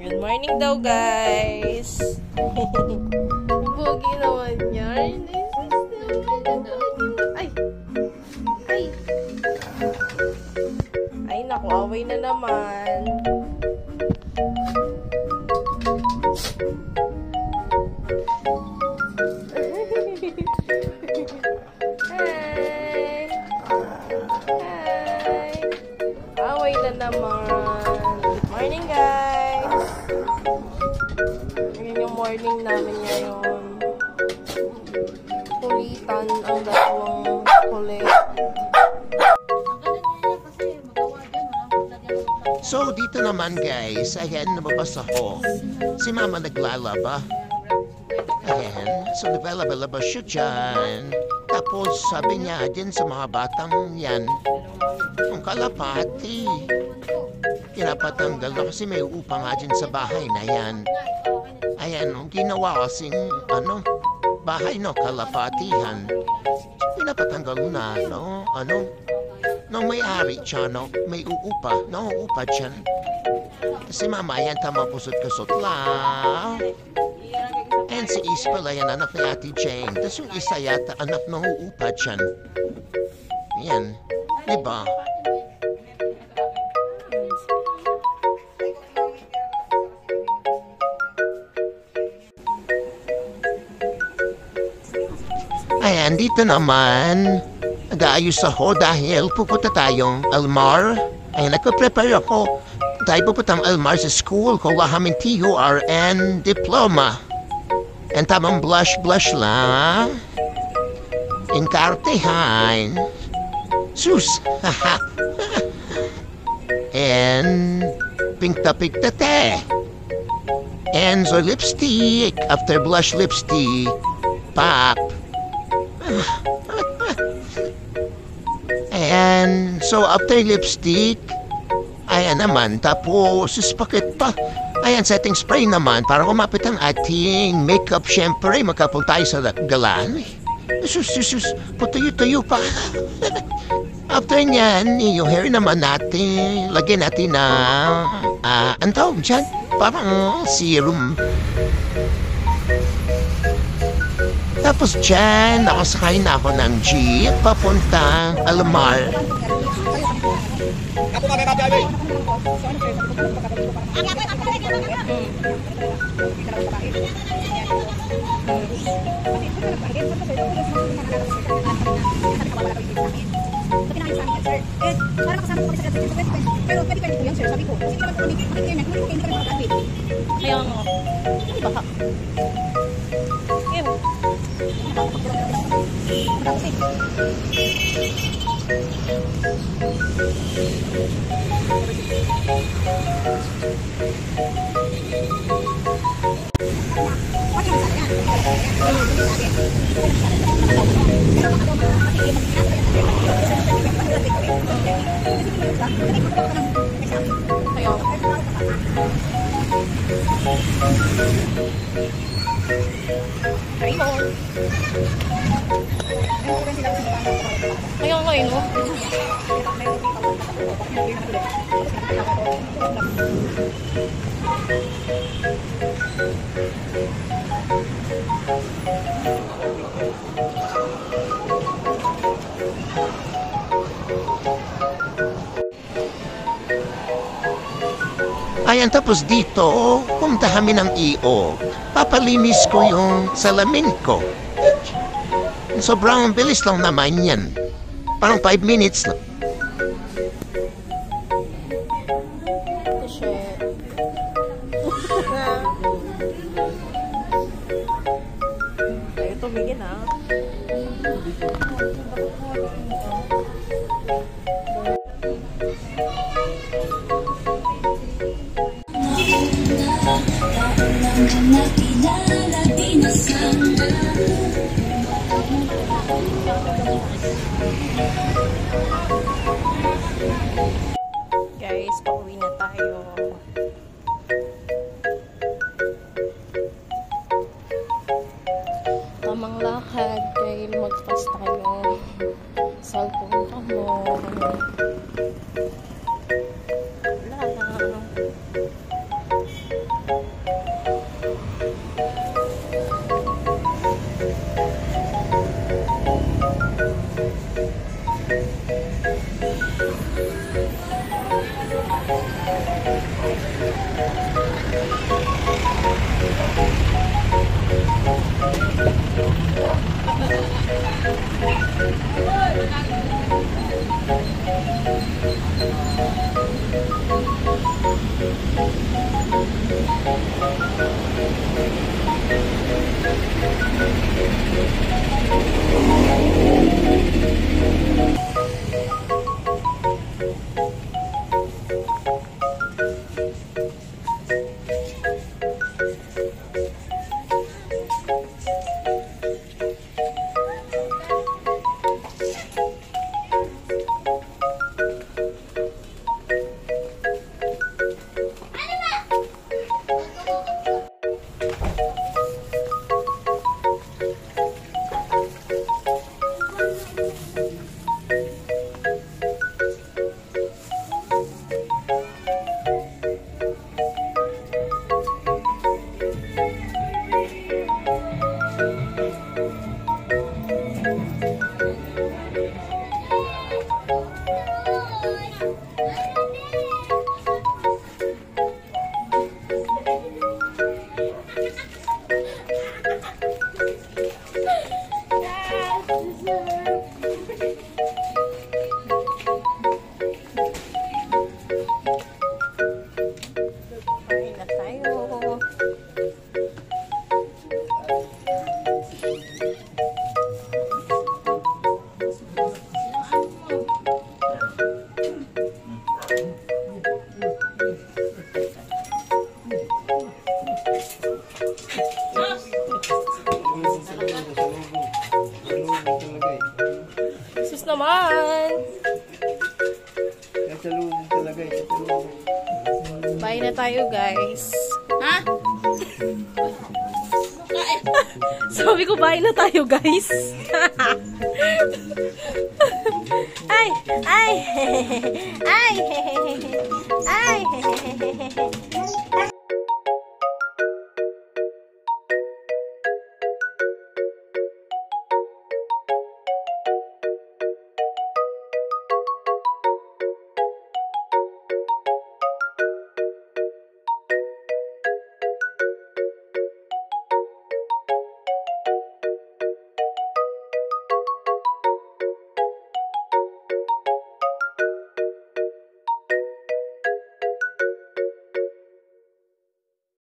Good morning daw, guys. Bugi naman yan. Ay! Ay! Ay, naku, away na naman. Hi! Hi! Away na naman. Good morning, guys. Yan yung morning namin ngayon. Kulitan ang dalawang kulit. So, dito naman guys, ayan, nababas ako. Si mama naglalaba. Ayan, so naglalaba siya dyan. Tapos sabi niya din sa mga batang yan, ang kalapati. Pinapatanggal na kasi may upa nga dyan sa bahay na yan. Ayan, ang ginawa kasing, bahay no, kalapatihan. Pinapatanggal na, nung may-ari siya, may uupa dyan. Kasi mama, yan, tama pusot-kusot lang. And si Is pala yan, anak ni Ate Jane. Tapos yung isa yata, anak ng uupa dyan. Yan, diba? Ayan, dito naman, nag-aayos ako dahil pupunta tayong Almar. Ayan, nagpa-prepare ako. Dahil pupuntang Almar sa school ko, lahaming TURN diploma. And tamang blush lang. Inkartehan. Sus, haha. And pink-ta-te. And so lipstick. After blush lipstick, pop. And so after lipstick, ayan naman, tapos bakit pa? Ayan, setting spray naman para kumapit ang ating makeup. Syempre, magkapunta tayo sa galaan. Sus, patuyo-tuyo pa. After nyan, yung hair naman natin, lagyan natin na, ang tawag dyan? Parang serum. Tapos dyan, nakasakay na ako ng jeep papuntang Almar. Pero pwede po yan, sir. Sabi ko, kasi naman po, kaya nga, baka. Kaya nga yun, Ayan, tapos dito, pumunta kami ng EO. Papalinis ko yung salamin ko. Sobrang bilis lang naman yan. Parang 5 minutes lang. Ayaw tumigin, ha? Guys, pauwi na tayo. Tamang lakad kay magpas tayo. Cellphone ka mo. Wala na. Sus naman! Bye na tayo, guys. Ha? Sabi ko, bye na tayo, guys. Ay! Ay! Ay! Ay!